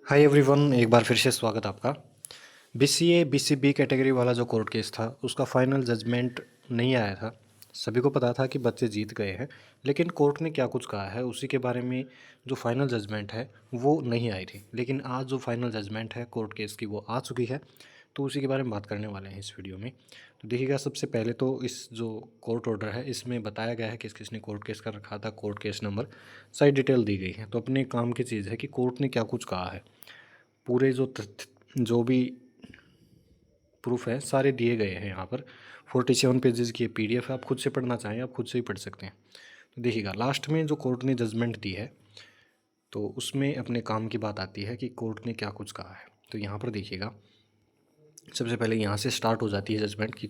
Hi everyone, एक बार फिर से स्वागत आपका। बीसीए बीसीबी कैटेगरी वाला जो कोर्ट केस था उसका फाइनल जजमेंट नहीं आया था। सभी को पता था कि बच्चे जीत गए हैं, लेकिन कोर्ट ने क्या कुछ कहा है उसी के बारे में जो फाइनल जजमेंट है वो नहीं आई थी। लेकिन आज जो फाइनल जजमेंट है कोर्ट केस की वो आ चुकी है, तो उसी के बारे में बात करने वाले हैं इस वीडियो में। तो देखिएगा, सबसे पहले तो इस जो कोर्ट ऑर्डर है इसमें बताया गया है किस किसने कोर्ट केस कर रखा था, कोर्ट केस नंबर, सारी डिटेल दी गई है। तो अपने काम की चीज़ है कि कोर्ट ने क्या कुछ कहा है। पूरे जो तथ्य जो भी प्रूफ है सारे दिए गए हैं यहाँ पर। 47 पेजेस की पीडीएफ है, आप खुद से पढ़ना चाहें आप खुद से ही पढ़ सकते हैं। तो देखिएगा, लास्ट में जो कोर्ट ने जजमेंट दी है तो उसमें अपने काम की बात आती है कि कोर्ट ने क्या कुछ कहा है। तो यहाँ पर देखिएगा, सबसे पहले यहाँ से स्टार्ट हो जाती है जजमेंट की।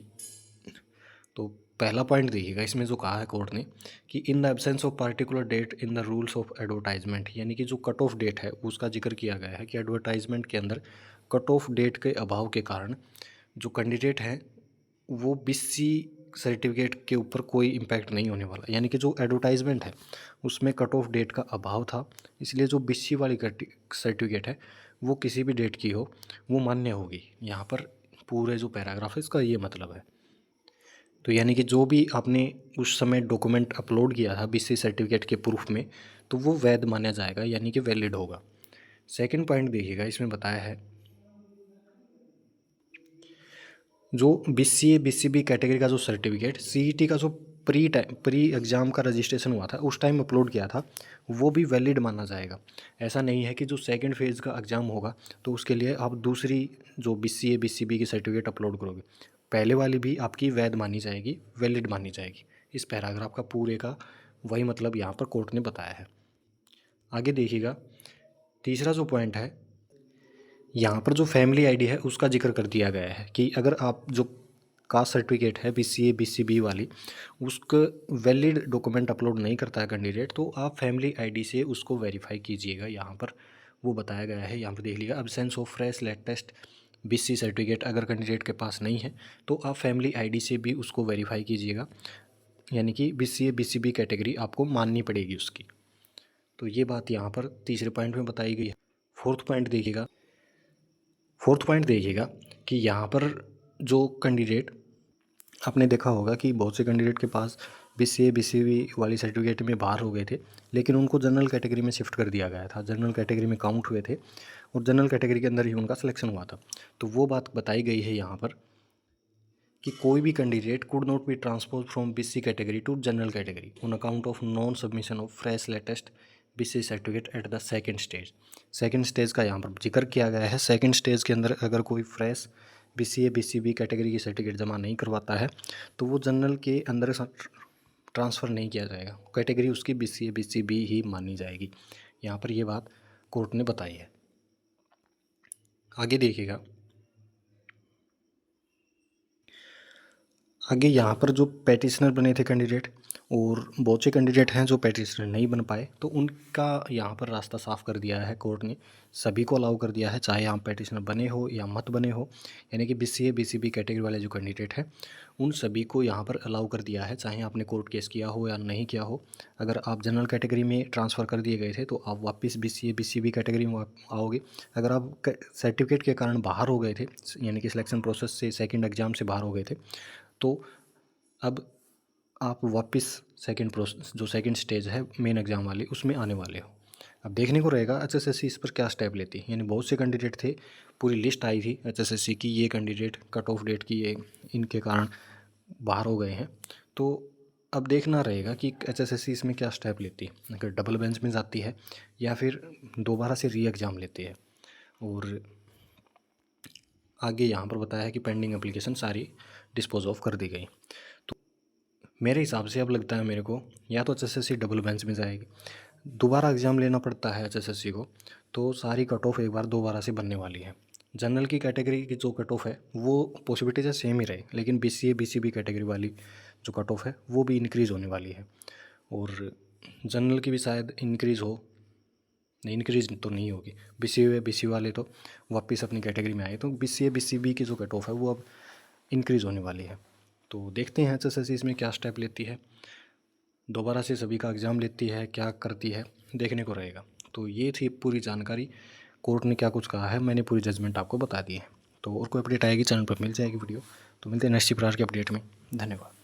तो पहला पॉइंट देखिएगा, इसमें जो कहा है कोर्ट ने कि in the absence of particular date in the rules of advertisement, यानी कि जो कट ऑफ डेट है उसका जिक्र किया गया है कि एडवर्टाइजमेंट के अंदर कट ऑफ डेट के अभाव के कारण जो कैंडिडेट हैं वो बीसी सर्टिफिकेट के ऊपर कोई इम्पैक्ट नहीं होने वाला। यानी कि जो एडवर्टाइजमेंट है उसमें कट ऑफ डेट का अभाव था, इसलिए जो बीसी वाली सर्टिफिकेट है वो किसी भी डेट की हो वो मान्य होगी। यहाँ पर पूरे जो पैराग्राफ है इसका ये मतलब है। तो यानी कि जो भी आपने उस समय डॉक्यूमेंट अपलोड किया था बीसी सर्टिफिकेट के प्रूफ में, तो वो वैध माना जाएगा, यानी कि वैलिड होगा। सेकंड पॉइंट देखिएगा, इसमें बताया है जो बीसीए बीसीबी कैटेगरी का जो सर्टिफिकेट सीईटी का जो प्री एग्ज़ाम का रजिस्ट्रेशन हुआ था उस टाइम अपलोड किया था वो भी वैलिड माना जाएगा। ऐसा नहीं है कि जो सेकंड फेज़ का एग्ज़ाम होगा तो उसके लिए आप दूसरी जो बीसीए बीसीबी की सर्टिफिकेट अपलोड करोगे, पहले वाली भी आपकी वैध मानी जाएगी, वैलिड मानी जाएगी। इस पैराग्राफ का पूरे का वही मतलब यहाँ पर कोर्ट ने बताया है। आगे देखिएगा, तीसरा जो पॉइंट है यहाँ पर जो फैमिली आईडी है उसका जिक्र कर दिया गया है कि अगर आप जो कास्ट सर्टिफिकेट है बीसीए बीसीबी वाली उसका वैलिड डॉक्यूमेंट अपलोड नहीं करता है कैंडिडेट, तो आप फैमिली आईडी से उसको वेरीफाई कीजिएगा। यहाँ पर वो बताया गया है। यहाँ पर देख लीजिएगा, absence of fresh latest BC certificate अगर कैंडिडेट के पास नहीं है तो आप फैमिली आईडी से भी उसको वेरीफाई कीजिएगा, यानी कि बीसीए बीसीबी कैटेगरी आपको माननी पड़ेगी उसकी। तो ये बात यहाँ पर तीसरे पॉइंट में बताई गई है। फोर्थ पॉइंट देखिएगा, फोर्थ पॉइंट देखिएगा कि यहाँ पर जो कैंडिडेट, आपने देखा होगा कि बहुत से कैंडिडेट के पास बीसीए बीसीबी वाली सर्टिफिकेट में बाहर हो गए थे, लेकिन उनको जनरल कैटेगरी में शिफ्ट कर दिया गया था, जनरल कैटेगरी में काउंट हुए थे और जनरल कैटेगरी के अंदर ही उनका सिलेक्शन हुआ था। तो वो बात बताई गई है यहाँ पर कि कोई भी candidate could not be transpose from BC category to general category on account of non submission of fresh latest BC certificate at the second stage. Second stage का यहाँ पर जिक्र किया गया है। सेकेंड स्टेज के अंदर अगर कोई फ्रेश बीसीए बीसीबी कैटेगरी की सर्टिफिकेट जमा नहीं करवाता है तो वो जनरल के अंदर ट्रांसफ़र नहीं किया जाएगा, कैटेगरी उसकी बीसीए बीसीबी ही मानी जाएगी। यहाँ पर ये बात कोर्ट ने बताई है। आगे देखिएगा, आगे यहाँ पर जो पैटिशनर बने थे कैंडिडेट और बहुत से कैंडिडेट हैं जो पैटिशनर नहीं बन पाए, तो उनका यहाँ पर रास्ता साफ कर दिया है कोर्ट ने। सभी को अलाउ कर दिया है, चाहे आप पैटिशनर बने हो या मत बने हो, यानी कि बीसीए बीसीबी कैटेगरी वाले जो कैंडिडेट हैं उन सभी को यहाँ पर अलाउ कर दिया है, चाहे आपने कोर्ट केस किया हो या नहीं किया हो। अगर आप जनरल कैटेगरी में ट्रांसफ़र कर दिए गए थे तो आप वापस बीसीए बीसीबी कैटेगरी में आओगे। अगर आप सर्टिफिकेट के कारण बाहर हो गए थे, यानी कि सिलेक्शन प्रोसेस से सेकेंड एग्ज़ाम से बाहर हो गए थे, तो अब आप वापस सेकंड प्रोसेस जो सेकंड स्टेज है मेन एग्ज़ाम वाली उसमें आने वाले हो। अब देखने को रहेगा एचएसएससी इस पर क्या स्टेप लेती है। यानी बहुत से कैंडिडेट थे, पूरी लिस्ट आई थी एचएसएससी की, ये कैंडिडेट कट ऑफ डेट की ये इनके कारण बाहर हो गए हैं। तो अब देखना रहेगा कि एचएसएससी इसमें क्या स्टेप लेती है, अगर डबल बेंच में जाती है या फिर दोबारा से री एग्ज़ाम लेती है। और आगे यहाँ पर बताया है कि पेंडिंग एप्लीकेशन सारी डिस्पोज ऑफ कर दी गई। तो मेरे हिसाब से अब लगता है मेरे को, या तो एचएसएससी डबल बेंच में जाएगी, दोबारा एग्ज़ाम लेना पड़ता है एचएसएससी को, तो सारी कट ऑफ एक बार दोबारा से बनने वाली है। जनरल की कैटेगरी की जो कट ऑफ है वो पॉसिबिलिटी से सेम ही रहे, लेकिन बीसीए बीसीबी कैटेगरी वाली जो कट ऑफ है वो भी इंक्रीज़ होने वाली है। और जनरल की भी शायद इंक्रीज़ हो, नहीं इंक्रीज तो नहीं होगी। बीसीए बीसी वाले तो वापस अपनी कैटेगरी में आए, तो बीसीए बीसीबी की जो कट ऑफ है वो अब इंक्रीज़ होने वाली है। तो देखते हैं एचएसएससी इसमें क्या स्टेप लेती है, दोबारा से सभी का एग्ज़ाम लेती है, क्या करती है, देखने को रहेगा। तो ये थी पूरी जानकारी कोर्ट ने क्या कुछ कहा है, मैंने पूरी जजमेंट आपको बता दी है। तो और कोई अपडेट आएगी चैनल पर मिल जाएगी वीडियो। तो मिलते हैं नेक्स्ट प्रकार के अपडेट में। धन्यवाद।